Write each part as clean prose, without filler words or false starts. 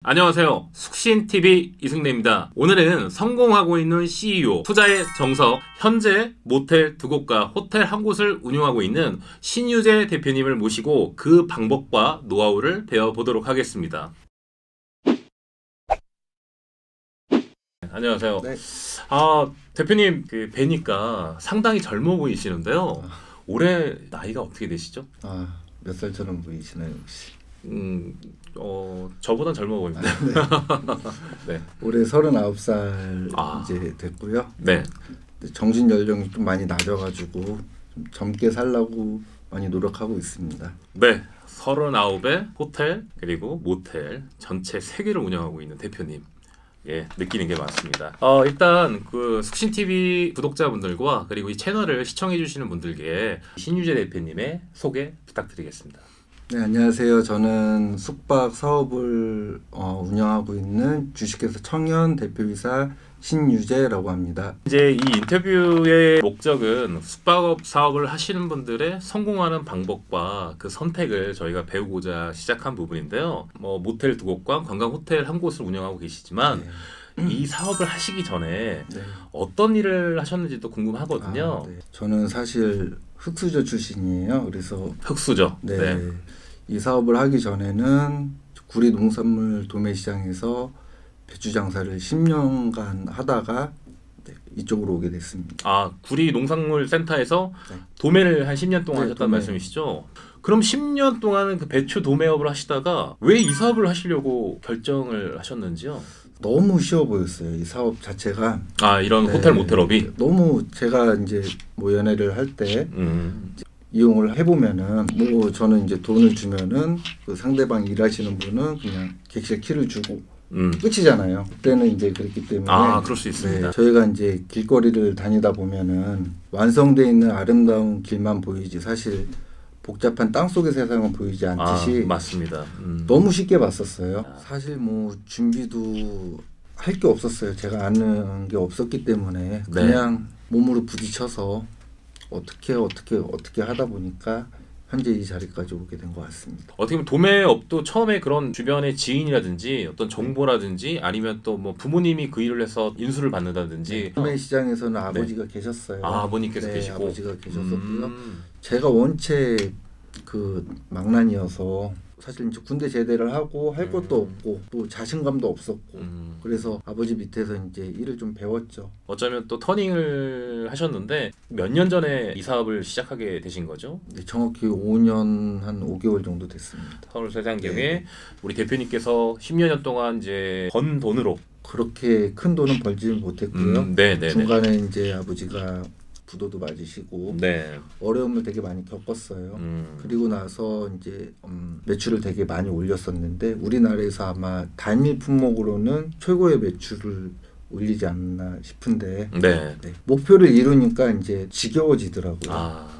안녕하세요. 숙신TV 이승래입니다. 오늘은 성공하고 있는 CEO, 투자의 정석, 현재 모텔 2곳과 호텔 1곳을 운영하고 있는 신유재 대표님을 모시고 그 방법과 노하우를 배워보도록 하겠습니다. 안녕하세요. 네. 대표님 뵈니까 상당히 젊어 보이시는데요. 올해 나이가 어떻게 되시죠? 몇 살처럼 보이시나요 혹시? 저보단 젊어 보입니다. 네. 올해 39살 이제 됐고요. 네. 정신 연령이 좀 많이 낮아가지고 좀 젊게 살려고 많이 노력하고 있습니다. 네. 39에 호텔 그리고 모텔 전체 3개를 운영하고 있는 대표님. 예, 느끼는 게 많습니다. 일단 그 숙신TV 구독자분들과 그리고 이 채널을 시청해 주시는 분들께 신유재 대표님의 소개 부탁드리겠습니다. 네, 안녕하세요. 저는 숙박 사업을 운영하고 있는 주식회사 청년 대표이사 신유재라고 합니다. 이제 이 인터뷰의 목적은 숙박업 사업을 하시는 분들의 성공하는 방법과 그 선택을 저희가 배우고자 시작한 부분인데요. 모텔 2곳과 관광 호텔 1곳을 운영하고 계시지만 이 사업을 하시기 전에 어떤 일을 하셨는지도 궁금하거든요. 네. 저는 사실 흑수저 출신이에요. 그래서 흑수저. 네. 이 사업을 하기 전에는 구리 농산물 도매시장에서 배추 장사를 10년간 하다가 이쪽으로 오게 됐습니다. 구리 농산물 센터에서 도매를 한 10년 동안 하셨다는 말씀이시죠? 그럼 10년 동안은 그 배추 도매업을 하시다가 왜 이 사업을 하시려고 결정을 하셨는지요? 너무 쉬워 보였어요. 이 사업 자체가. 이런 호텔 모텔업이? 너무 제가 이제 뭐 연애를 할 때 이용을 해보면은 저는 이제 돈을 주면은 그 상대방 일하시는 분은 그냥 객실 키를 주고 끝이잖아요. 그때는 이제 그랬기 때문에 그럴 수 있습니다. 저희가 이제 길거리를 다니다 보면은 완성되어 있는 아름다운 길만 보이지 사실 복잡한 땅속의 세상은 보이지 않듯이 맞습니다. 너무 쉽게 봤었어요. 사실 뭐 준비도 할 게 없었어요. 제가 아는 게 없었기 때문에 그냥 몸으로 부딪혀서 어떻게 하다 보니까 현재 이 자리까지 오게 된 것 같습니다. 어떻게 보면 도매업도 처음에 그런 주변의 지인이라든지 어떤 정보라든지 아니면 또 뭐 부모님이 그 일을 해서 인수를 받는다든지. 도매 시장에서는 아버지가 계셨어요. 아버님께서 계시고. 아버지가 계셨었고요. 제가 원체 그 망난이어서 사실 이제 군대 제대를 하고 할 것도 없고 또 자신감도 없었고 그래서 아버지 밑에서 이제 일을 좀 배웠죠. 어쩌면 또 터닝을 하셨는데 몇 년 전에 이 사업을 시작하게 되신 거죠? 네, 정확히 5년 한 5개월 정도 됐습니다. 서울 세상경에 우리 대표님께서 10여 년 동안 이제 번 돈으로 그렇게 큰 돈은 벌지 못했고요. 중간에 이제 아버지가 부도도 맞으시고 어려움을 되게 많이 겪었어요. 그리고 나서 이제 매출을 되게 많이 올렸었는데 우리나라에서 아마 단일 품목으로는 최고의 매출을 올리지 않나 싶은데 목표를 이루니까 이제 지겨워지더라고요.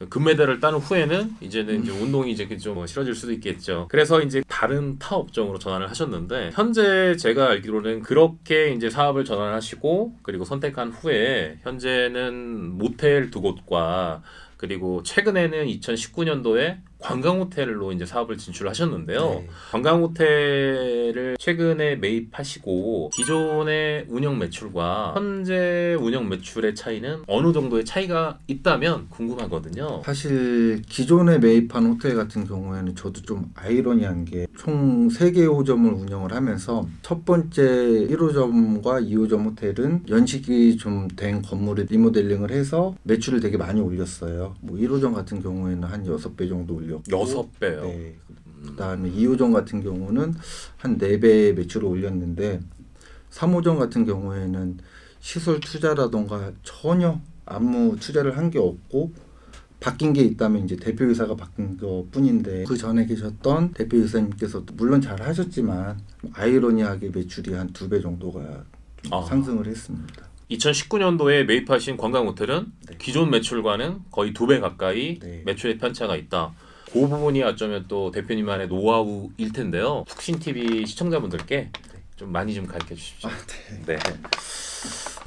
금메달을 따는 후에는 이제는 이제 운동이 이제 좀 싫어질 수도 있겠죠. 그래서 이제 다른 타 업종으로 전환을 하셨는데 현재 제가 알기로는 그렇게 이제 사업을 전환하시고 그리고 선택한 후에 현재는 모텔 2곳과 그리고 최근에는 2019년도에 관광호텔로 이제 사업을 진출하셨는데요. 관광호텔을 최근에 매입하시고 기존의 운영 매출과 현재 운영 매출의 차이는 어느 정도의 차이가 있다면 궁금하거든요. 사실 기존에 매입한 호텔 같은 경우에는 저도 좀 아이러니한 게 총 3개의 호점을 운영을 하면서 첫 번째 1호점과 2호점 호텔은 연식이 좀 된 건물을 리모델링을 해서 매출을 되게 많이 올렸어요. 뭐 1호점 같은 경우에는 한 6배 정도 올렸고 6배요? 네. 그다음에 2호점 같은 경우는 한 4배 매출을 올렸는데 3호점 같은 경우에는 시설 투자라던가 전혀 아무 투자를 한 게 없고 바뀐 게 있다면 이제 대표이사가 바뀐 것 뿐인데 그 전에 계셨던 대표이사님께서도 물론 잘 하셨지만 아이러니하게 매출이 한 2배 정도가 상승을 했습니다. 2019년도에 매입하신 관광호텔은 기존 매출과는 거의 2배 가까이 매출의 편차가 있다. 그 부분이 어쩌면 또 대표님만의 노하우일 텐데요. 숙신TV 시청자분들께 좀 많이 좀 가르쳐 주십시오.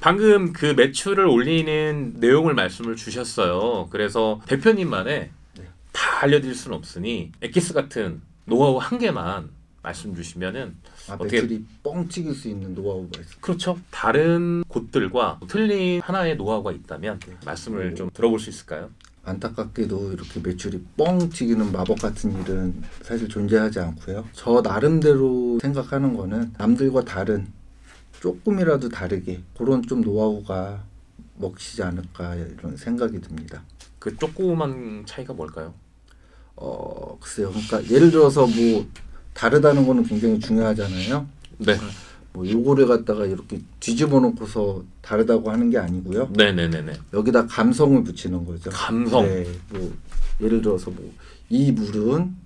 방금 그 매출을 올리는 내용을 말씀을 주셨어요. 그래서 대표님만의 다 알려드릴 수는 없으니 엑기스 같은 노하우 한 개만 말씀 주시면은 매출이 뻥 찍일 수 있는 노하우가 있어요. 그렇죠. 다른 곳들과 틀린 하나의 노하우가 있다면 말씀을 좀 들어볼 수 있을까요? 안타깝게도 이렇게 매출이 뻥 튀기는 마법 같은 일은 사실 존재하지 않고요. 저 나름대로 생각하는 거는 남들과 다른 조금이라도 다르게 그런 좀 노하우가 먹히지 않을까 이런 생각이 듭니다. 그 조그만 차이가 뭘까요? 글쎄요. 그러니까 예를 들어서 뭐 다르다는 거는 굉장히 중요하잖아요. 네. 뭐 요거를 갖다가 이렇게 뒤집어 놓고서 다르다고 하는 게 아니고요. 네네네네. 여기다 감성을 붙이는 거죠. 감성. 네. 뭐 예를 들어서 뭐 이 물은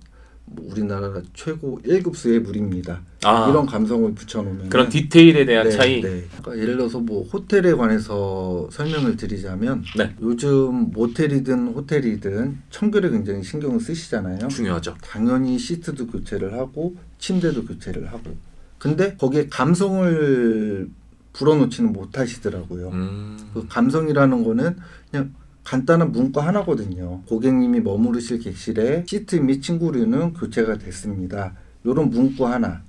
뭐 우리나라 최고 1급수의 물입니다. 이런 감성을 붙여놓으면 그런 디테일에 대한 네, 차이. 네. 그러니까 예를 들어서 뭐 호텔에 관해서 설명을 드리자면 네. 요즘 모텔이든 호텔이든 청결에 굉장히 신경을 쓰시잖아요. 중요하죠. 당연히 시트도 교체를 하고 침대도 교체를 하고 근데 거기에 감성을 불어넣지는 못하시더라고요. 그 감성이라는 거는 그냥 간단한 문구 하나거든요. 고객님이 머무르실 객실에 시트 및 침구류는 교체가 됐습니다. 이런 문구 하나.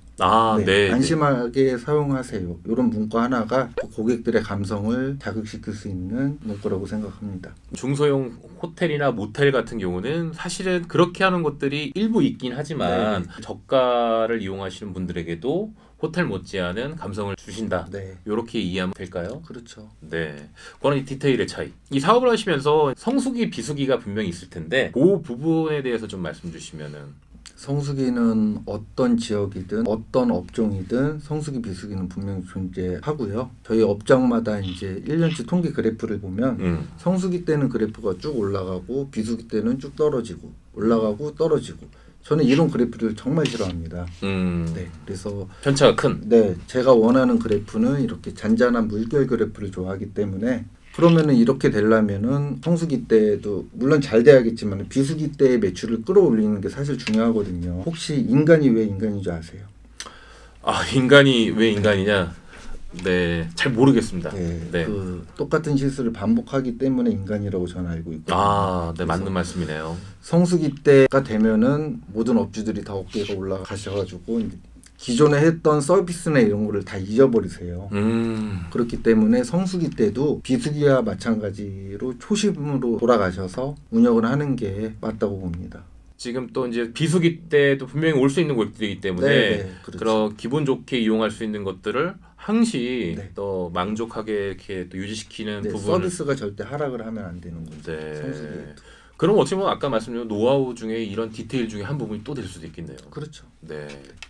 네. 안심하게 사용하세요. 이런 문구 하나가 고객들의 감성을 자극시킬 수 있는 문구라고 생각합니다. 중소형 호텔이나 모텔 같은 경우는 사실은 그렇게 하는 곳들이 일부 있긴 하지만 저가를 이용하시는 분들에게도 호텔 못지않은 감성을 주신다. 네. 이렇게 이해하면 될까요? 그렇죠. 네. 그거는 이 디테일의 차이. 이 사업을 하시면서 성수기, 비수기가 분명히 있을 텐데 그 부분에 대해서 좀 말씀 주시면은. 성수기는 어떤 지역이든 어떤 업종이든 성수기 비수기는 분명히 존재하고요. 저희 업장마다 이제 1년치 통계 그래프를 보면 성수기 때는 그래프가 쭉 올라가고 비수기 때는 쭉 떨어지고 올라가고 떨어지고 저는 이런 그래프를 정말 싫어합니다. 네, 그래서 편차가 큰. 네, 제가 원하는 그래프는 이렇게 잔잔한 물결 그래프를 좋아하기 때문에 그러면은 이렇게 되려면은 성수기 때도 물론 잘 돼야겠지만 비수기 때의 매출을 끌어올리는 게 사실 중요하거든요. 혹시 인간이 왜 인간인 줄 아세요? 인간이 왜 인간이냐? 네, 잘 모르겠습니다. 네. 그 똑같은 실수를 반복하기 때문에 인간이라고 저는 알고 있거든요. 네, 맞는 말씀이네요. 성수기 때가 되면은 모든 업주들이 다 어깨가 올라가셔가지고 기존에 했던 서비스나 이런 거를 다 잊어버리세요. 그렇기 때문에 성수기 때도 비수기와 마찬가지로 초심으로 돌아가셔서 운영을 하는 게 맞다고 봅니다. 지금 또 이제 비수기 때도 분명히 올 수 있는 곳들이기 때문에 그렇죠. 그런 기분 좋게 이용할 수 있는 것들을 항시 또 만족하게 이렇게 또 유지시키는 부분을 서비스가 절대 하락을 하면 안 되는 거죠. 네. 그럼 어찌 보면 아까 말씀드린 노하우 중에 이런 디테일 중에 한 부분이 또 될 수도 있겠네요. 그렇죠. 네.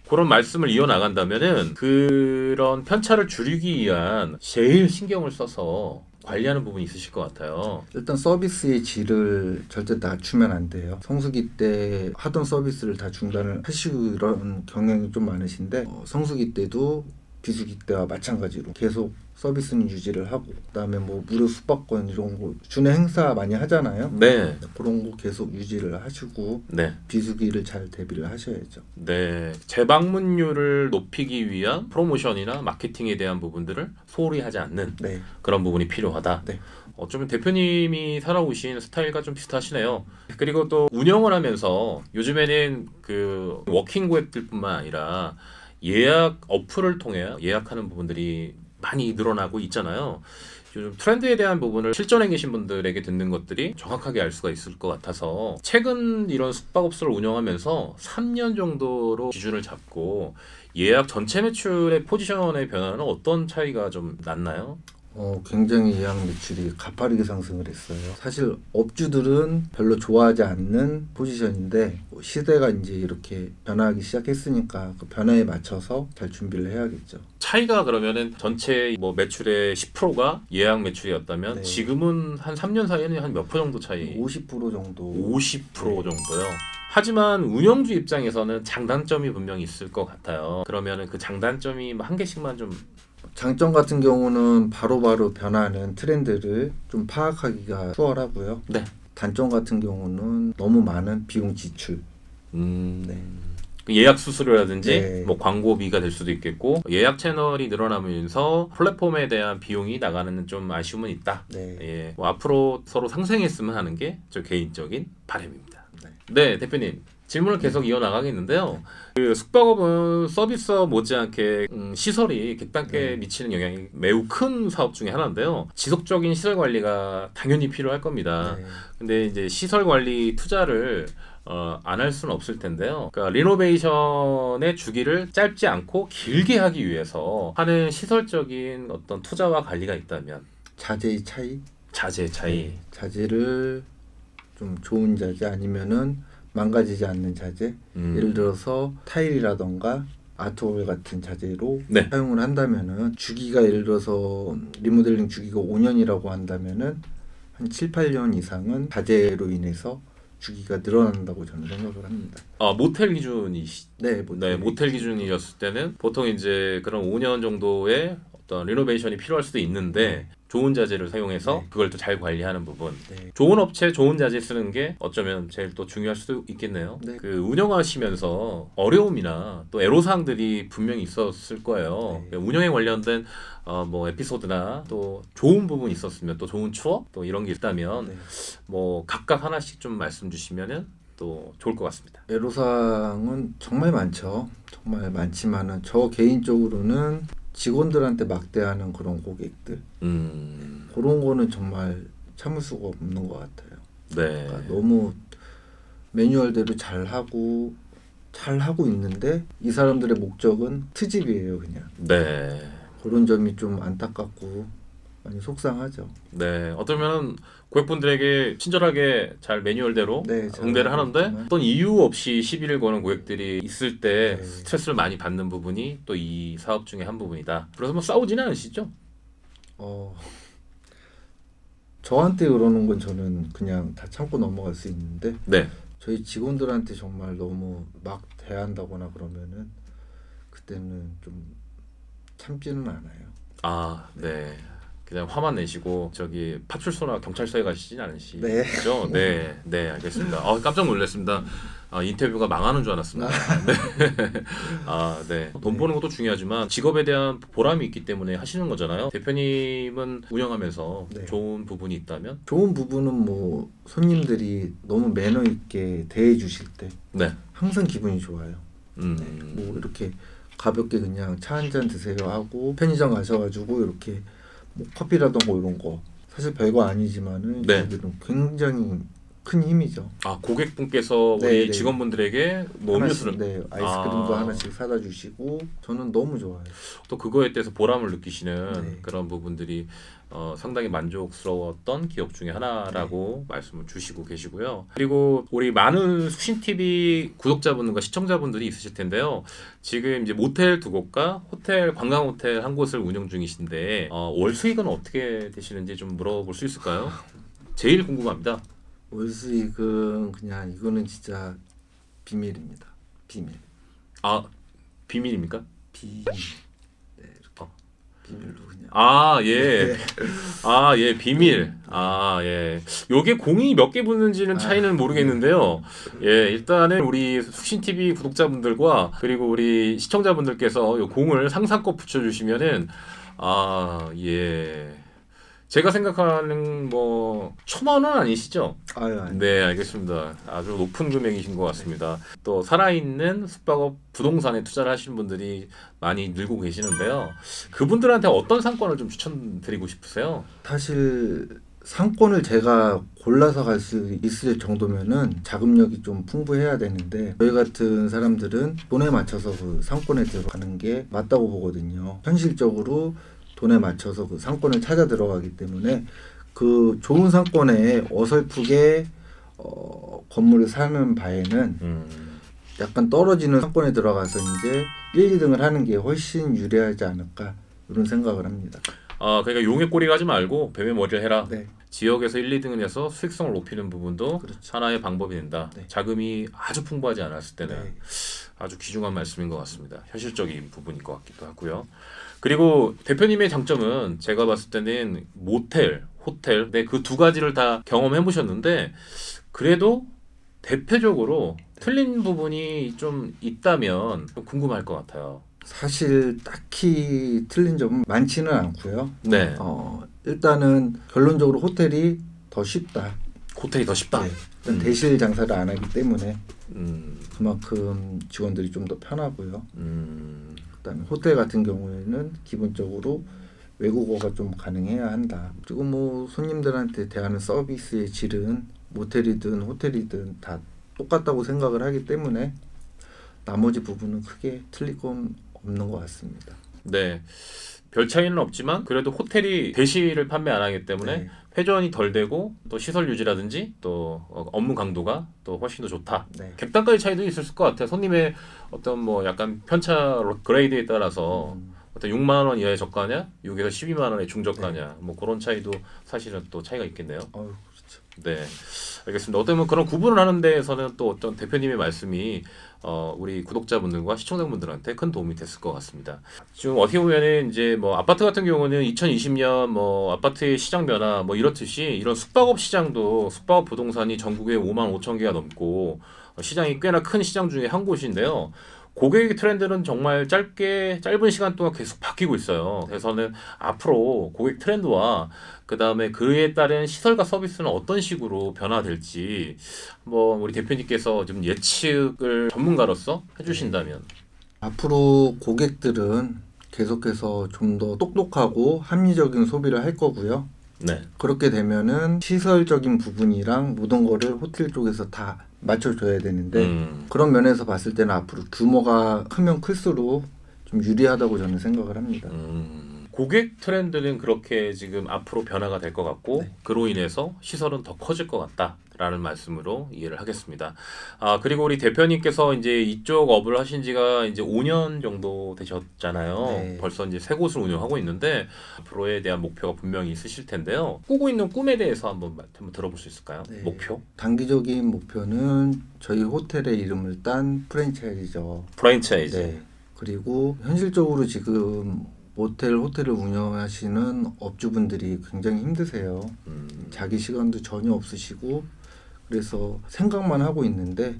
그런 말씀을 이어나간다면은 그런 편차를 줄이기 위한 제일 신경을 써서 관리하는 부분이 있으실 것 같아요. 일단 서비스의 질을 절대 낮추면 안 돼요. 성수기 때 하던 서비스를 다 중단을 하시고 이런 경향이 좀 많으신데 성수기 때도 비수기 때와 마찬가지로 계속 서비스는 유지를 하고 그다음에 뭐 무료 숙박권 이런 거 주례 행사 많이 하잖아요. 네. 그런 거 계속 유지를 하시고 비수기를 잘 대비를 하셔야죠. 네. 재방문율을 높이기 위한 프로모션이나 마케팅에 대한 부분들을 소홀히 하지 않는 그런 부분이 필요하다. 어쩌면 대표님이 살아오신 스타일과 좀 비슷하시네요. 그리고 또 운영을 하면서 요즘에는 그 워킹 고객들뿐만 아니라 예약 어플을 통해 예약하는 부분들이 많이 늘어나고 있잖아요. 요즘 트렌드에 대한 부분을 실전에 계신 분들에게 듣는 것들이 정확하게 알 수가 있을 것 같아서 최근 이런 숙박업소를 운영하면서 3년 정도로 기준을 잡고 예약 전체 매출의 포지션의 변화는 어떤 차이가 좀 났나요? 굉장히 예약 매출이 가파르게 상승을 했어요. 사실 업주들은 별로 좋아하지 않는 포지션인데 시대가 이제 이렇게 변화하기 시작했으니까 그 변화에 맞춰서 잘 준비를 해야겠죠. 차이가 그러면은 전체 뭐 매출의 10%가 예약 매출이었다면 지금은 한 3년 사이에는 한 몇 프로 정도 차이? 50% 정도. 50% 정도요. 하지만 운영주 입장에서는 장단점이 분명히 있을 것 같아요. 그러면은 그 장단점이 한 개씩만 좀 장점 같은 경우는 바로바로 변하는 트렌드를 좀 파악하기가 수월하고요. 단점 같은 경우는 너무 많은 비용 지출. 예약 수수료라든지 뭐 광고비가 될 수도 있겠고 예약 채널이 늘어나면서 플랫폼에 대한 비용이 나가는 좀 아쉬움은 있다. 뭐 앞으로 서로 상생했으면 하는 게 저 개인적인 바람입니다. 네, 대표님. 질문을 계속 이어나가겠는데요. 그 숙박업은 서비스업 못지않게 시설이 객단가에 미치는 영향이 매우 큰 사업 중에 하나인데요. 지속적인 시설 관리가 당연히 필요할 겁니다. 네. 근데 이제 시설 관리 투자를 안 할 수는 없을 텐데요. 그러니까 리노베이션의 주기를 짧지 않고 길게 하기 위해서 하는 시설적인 어떤 투자와 관리가 있다면 자재의 차이? 자재 차이. 자재를 좀 좋은 자재 아니면은 망가지지 않는 자재. 예를 들어서 타일이라던가 아트월 같은 자재로 네. 사용을 한다면은 주기가 예를 들어서 리모델링 주기가 5년이라고 한다면은 한 7, 8년 이상은 자재로 인해서 주기가 늘어난다고 저는 생각을 합니다. 모텔 기준이 네, 모텔 기준이었을 때는 보통 이제 그런 5년 정도의 어떤 리노베이션이 필요할 수도 있는데 좋은 자재를 사용해서 네. 그걸 또 잘 관리하는 부분. 네. 좋은 업체, 좋은 자재 쓰는 게 어쩌면 제일 또 중요할 수도 있겠네요. 네. 그 운영하시면서 어려움이나 또 애로사항들이 분명히 있었을 거예요. 네. 운영에 관련된 뭐 에피소드나 또 좋은 부분 있었으면 또 좋은 추억 또 이런 게 있다면 네. 뭐 각각 하나씩 좀 말씀 주시면은 또 좋을 것 같습니다. 애로사항은 정말 많죠. 정말 많지만은 저 개인적으로는 직원들한테 막대하는 그런 고객들 그런 거는 정말 참을 수가 없는 것 같아요. 네. 그러니까 너무 매뉴얼대로 잘하고 있는데 이 사람들의 목적은 트집이에요, 그냥. 네. 그런 점이 좀 안타깝고 많이 속상하죠. 네. 어쩌면 고객분들에게 친절하게 잘 매뉴얼대로 네, 잘 응대를 하는데 하지만. 어떤 이유 없이 시비를 거는 고객들이 있을 때 네. 스트레스를 많이 받는 부분이 또 이 사업 중에 한 부분이다. 그래서 뭐 싸우지는 않으시죠? 저한테 그러는 건 저는 그냥 다 참고 넘어갈 수 있는데 네. 저희 직원들한테 정말 너무 막 대한다거나 그러면은 그때는 좀 참지는 않아요. 네. 그냥 화만 내시고 저기 파출소나 경찰서에 가시진 않으시죠? 네. 네, 알겠습니다. 깜짝 놀랐습니다. 인터뷰가 망하는 줄 알았습니다. 네. 네. 돈 버는 것도 중요하지만 직업에 대한 보람이 있기 때문에 하시는 거잖아요. 대표님은 운영하면서 네. 좋은 부분이 있다면? 좋은 부분은 뭐 손님들이 너무 매너 있게 대해 주실 때 네. 항상 기분이 좋아요. 뭐 이렇게 가볍게 그냥 차 한 잔 드세요 하고 편의점 가셔가지고 이렇게 뭐 커피라던가 이런 거 사실 별거 아니지만은 네. 이들은 굉장히 큰 힘이죠. 고객분께서 우리 네, 네. 직원분들에게 뭐 음료수를 아이스크림도 하나씩 사다 주시고 저는 너무 좋아요. 또 그거에 대해서 보람을 느끼시는 네. 그런 부분들이 상당히 만족스러웠던 기업 중에 하나라고 말씀을 주시고 계시고요. 그리고 우리 많은 수신TV 구독자분들과 시청자분들이 있으실 텐데요. 지금 이제 모텔 2곳과 호텔, 관광호텔 한 곳을 운영 중이신데 월 수익은 어떻게 되시는지 좀 물어볼 수 있을까요? 제일 궁금합니다. 월 수익은 그냥 이거는 진짜 비밀입니다. 비밀. 비밀입니까? 비밀. 네, 이렇게 비밀로 그냥. 예. 예, 비밀. 예. 요게 공이 몇 개 붙는지는 차이는 모르겠는데요. 예, 일단은 우리 숙신TV 구독자분들과 그리고 우리 시청자분들께서 요 공을 상상껏 붙여주시면은 예. 제가 생각하는 뭐 1,000만 원 아니시죠? 아니. 네, 알겠습니다. 아주 높은 금액이신 것 같습니다. 또 살아있는 숙박업 부동산에 투자를 하시는 분들이 많이 늘고 계시는데요. 그분들한테 어떤 상권을 좀 추천드리고 싶으세요? 사실 상권을 제가 골라서 갈 수 있을 정도면은 자금력이 좀 풍부해야 되는데 저희 같은 사람들은 돈에 맞춰서 그 상권에 들어가는 게 맞다고 보거든요. 현실적으로 돈에 맞춰서 그 상권을 찾아 들어가기 때문에 그 좋은 상권에 어설프게 건물을 사는 바에는 약간 떨어지는 상권에 들어가서 이제 1, 2등을 하는 게 훨씬 유리하지 않을까 이런 생각을 합니다. 그러니까 용의 꼬리 가지 말고 뱀의 머리를 해라. 네. 지역에서 1, 2등을 해서 수익성을 높이는 부분도 그렇죠. 하나의 방법이 된다. 네. 자금이 아주 풍부하지 않았을 때는 네. 아주 귀중한 말씀인 것 같습니다. 현실적인 부분인 것 같기도 하고요. 그리고 대표님의 장점은 제가 봤을 때는 모텔, 호텔, 그 두 가지를 다 경험해 보셨는데 그래도 대표적으로 틀린 부분이 좀 있다면 좀 궁금할 것 같아요. 사실 딱히 틀린 점은 많지는 않고요. 네. 일단은 결론적으로 호텔이 더 쉽다. 호텔이 더 쉽다. 네. 일단 대실 장사를 안 하기 때문에 음. 그만큼 직원들이 좀 더 편하고요. 그다음에 호텔 같은 경우에는 기본적으로 외국어가 좀 가능해야 한다. 그리고 뭐 손님들한테 대하는 서비스의 질은 모텔이든 호텔이든 다 똑같다고 생각을 하기 때문에 나머지 부분은 크게 틀릴 건 없는 것 같습니다. 네. 별 차이는 없지만 그래도 호텔이 대실을 판매 안 하기 때문에 네. 회전이 덜 되고 또 시설 유지라든지 또 업무 강도가 또 훨씬 더 좋다. 네. 객단가의 차이도 있을 것 같아요. 손님의 어떤 뭐 약간 편차 그레이드에 따라서 어떤 6만 원 이하의 저가냐, 6에서 12만 원의 중저가냐, 뭐 그런 차이도 사실은 또 차이가 있겠네요. 그렇죠. 네, 알겠습니다. 어떤 뭐 그런 구분을 하는 데에서는 또 어떤 대표님의 말씀이 우리 구독자분들과 시청자분들한테 큰 도움이 됐을 것 같습니다. 지금 어떻게 보면은 이제 뭐 아파트 같은 경우는 2020년 뭐 아파트의 시장 변화 뭐 이렇듯이 이런 숙박업 시장도 숙박업 부동산이 전국에 5만 5천 개가 넘고 시장이 꽤나 큰 시장 중에 한 곳인데요. 고객의 트렌드는 정말 짧은 시간 동안 계속 바뀌고 있어요. 그래서는 앞으로 고객 트렌드와 그 다음에 그에 따른 시설과 서비스는 어떤 식으로 변화될지 뭐 우리 대표님께서 좀 예측을 전문가로서 해주신다면. 앞으로 고객들은 계속해서 좀 더 똑똑하고 합리적인 소비를 할 거고요. 네. 그렇게 되면은 시설적인 부분이랑 모든 거를 호텔 쪽에서 다 맞춰줘야 되는데 그런 면에서 봤을 때는 앞으로 규모가 크면 클수록 좀 유리하다고 저는 생각을 합니다. 고객 트렌드는 그렇게 지금 앞으로 변화가 될 것 같고 네. 그로 인해서 시설은 더 커질 것 같다라는 말씀으로 이해를 하겠습니다. 그리고 우리 대표님께서 이제 이쪽 업을 하신 지가 이제 5년 정도 되셨잖아요. 네. 벌써 이제 3곳을 운영하고 있는데 앞으로에 대한 목표가 분명히 있으실 텐데요. 꾸고 있는 꿈에 대해서 한번 들어볼 수 있을까요? 네. 목표? 단기적인 목표는 저희 호텔의 이름을 딴 프랜차이즈죠. 프랜차이즈. 네. 그리고 현실적으로 지금 호텔을 운영하시는 업주분들이 굉장히 힘드세요. 자기 시간도 전혀 없으시고 그래서 생각만 하고 있는데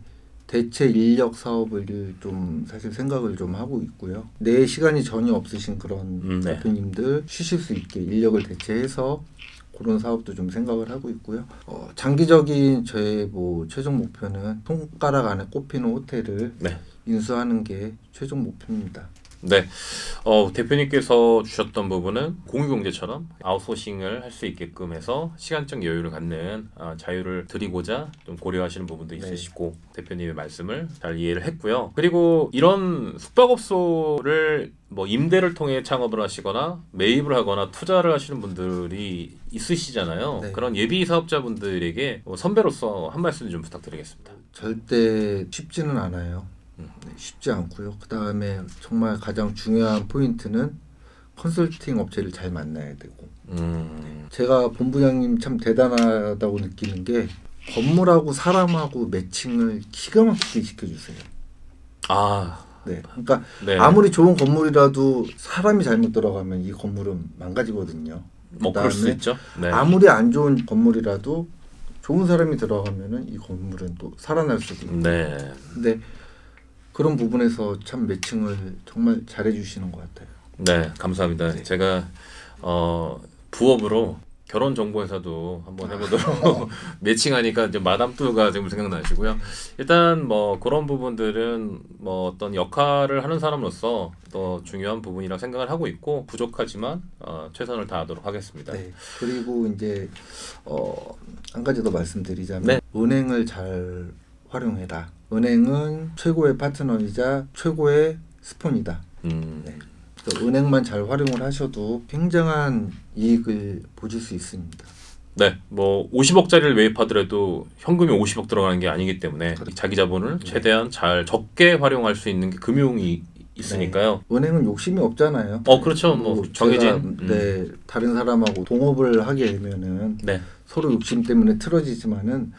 대체 인력 사업을 좀 사실 생각을 좀 하고 있고요. 내 시간이 전혀 없으신 그런 네. 대표님들 쉬실 수 있게 인력을 대체해서 그런 사업도 좀 생각을 하고 있고요. 장기적인 저의 뭐 최종 목표는 손가락 안에 꼽히는 호텔을 네. 인수하는 게 최종 목표입니다. 네, 대표님께서 주셨던 부분은 공유경제처럼 아웃소싱을 할 수 있게끔 해서 시간적 여유를 갖는 자유를 드리고자 좀 고려하시는 부분도 있으시고 대표님의 말씀을 잘 이해를 했고요. 그리고 이런 숙박업소를 뭐 임대를 통해 창업을 하시거나 매입을 하거나 투자를 하시는 분들이 있으시잖아요. 네. 그런 예비 사업자분들에게 선배로서 한 말씀 좀 부탁드리겠습니다. 절대 쉽지는 않아요. 쉽지 않고요. 그 다음에 정말 가장 중요한 포인트는 컨설팅 업체를 잘 만나야 되고 제가 본부장님 참 대단하다고 느끼는 게 건물하고 사람하고 매칭을 기가 막히게 시켜주세요. 네, 그러니까 네. 아무리 좋은 건물이라도 사람이 잘못 들어가면 이 건물은 망가지거든요. 뭐 그럴 수 있죠. 네. 아무리 안 좋은 건물이라도 좋은 사람이 들어가면은 이 건물은 또 살아날 수도 있고. 네. 근데 그런 부분에서 참 매칭을 정말 잘해주시는 것 같아요. 네, 감사합니다. 네. 제가 부업으로 결혼정보회사도 한번 해보도록 매칭하니까 이제 마담뚜가 지금 생각나시고요. 일단 뭐 그런 부분들은 뭐 어떤 역할을 하는 사람으로서 또 중요한 부분이라 생각을 하고 있고 부족하지만 최선을 다하도록 하겠습니다. 네. 그리고 이제 한 가지 더 말씀드리자면 네. 은행을 잘 활용해라. 은행은 최고의 파트너이자 최고의 스폰이다. 네. 그래서 은행만 잘 활용을 하셔도 굉장한 이익을 보실 수 있습니다. 네, 뭐 50억짜리를 매입하더라도 현금이 50억 들어가는 게 아니기 때문에 그렇죠. 자기 자본을 최대한 잘 적게 활용할 수 있는 게 금융이 있으니까요. 네. 은행은 욕심이 없잖아요. 그렇죠. 뭐 정해진. 네, 다른 사람하고 동업을 하게 되면은 네. 서로 욕심 때문에 틀어지지만은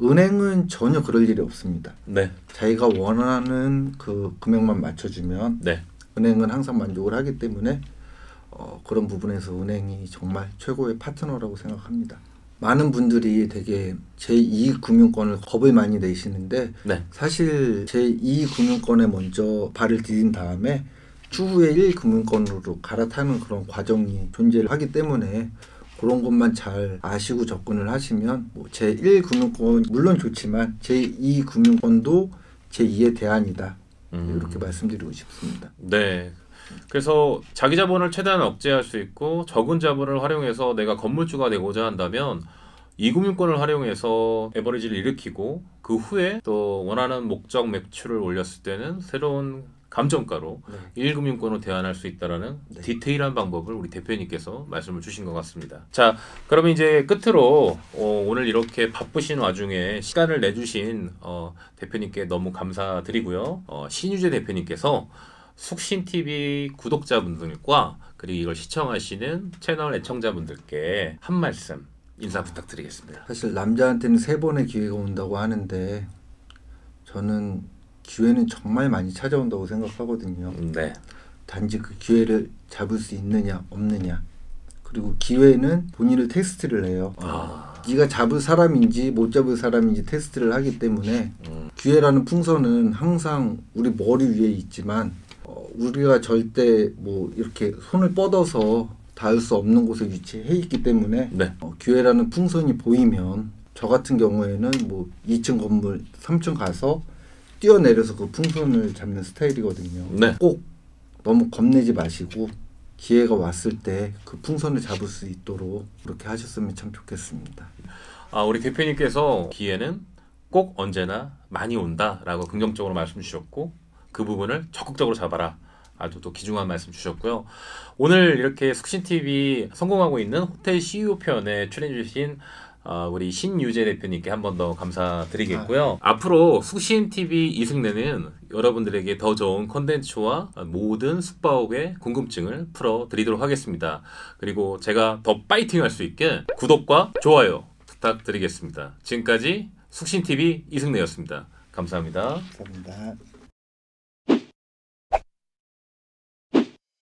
은행은 전혀 그럴 일이 없습니다. 네. 자기가 원하는 그 금액만 맞춰주면 네. 은행은 항상 만족을 하기 때문에 그런 부분에서 은행이 정말 최고의 파트너라고 생각합니다. 많은 분들이 되게 제2금융권을 겁을 많이 내시는데 네. 사실 제2금융권에 먼저 발을 디딘 다음에 추후에 1금융권으로 갈아타는 그런 과정이 존재를 하기 때문에 그런 것만 잘 아시고 접근을 하시면 뭐 제1금융권 물론 좋지만 제2금융권도 제2의 대안이다. 이렇게 말씀드리고 싶습니다. 네. 그래서 자기 자본을 최대한 억제할 수 있고 적은 자본을 활용해서 내가 건물주가 되고자 한다면 이금융권을 활용해서 에버리지를 일으키고 그 후에 또 원하는 목적 매출을 올렸을 때는 새로운 감정가로 1금융권으로 대안할 수 있다라는 디테일한 방법을 우리 대표님께서 말씀을 주신 것 같습니다. 자, 그러면 이제 끝으로 오늘 이렇게 바쁘신 와중에 시간을 내주신 대표님께 너무 감사드리고요. 신유재 대표님께서 숙신TV 구독자분들과 그리고 이걸 시청하시는 채널 애청자분들께 한 말씀 인사 부탁드리겠습니다. 사실 남자한테는 3번의 기회가 온다고 하는데 저는 기회는 정말 많이 찾아온다고 생각하거든요. 네. 단지 그 기회를 잡을 수 있느냐 없느냐. 그리고 기회는 본인을 테스트를 해요. 네가 잡을 사람인지 못 잡을 사람인지 테스트를 하기 때문에 기회라는 풍선은 항상 우리 머리 위에 있지만 우리가 절대 뭐 이렇게 손을 뻗어서 닿을 수 없는 곳에 위치해 있기 때문에 네. 기회라는 풍선이 보이면 저 같은 경우에는 뭐 2층 건물 3층 가서 뛰어내려서 그 풍선을 잡는 스타일이거든요. 네. 꼭 너무 겁내지 마시고 기회가 왔을 때 그 풍선을 잡을 수 있도록 그렇게 하셨으면 참 좋겠습니다. 우리 대표님께서 기회는 꼭 언제나 많이 온다라고 긍정적으로 말씀 주셨고 그 부분을 적극적으로 잡아라. 아주 또 귀중한 말씀 주셨고요. 오늘 이렇게 숙신TV 성공하고 있는 호텔 CEO 편에 출연해 주신 우리 신유재 대표님께 한 번 더 감사드리겠고요. 앞으로 숙신TV 이승래는 여러분들에게 더 좋은 컨텐츠와 모든 숙박업의 궁금증을 풀어드리도록 하겠습니다. 그리고 제가 더 파이팅 할 수 있게 구독과 좋아요 부탁드리겠습니다. 지금까지 숙신TV 이승래였습니다. 감사합니다. 감사합니다.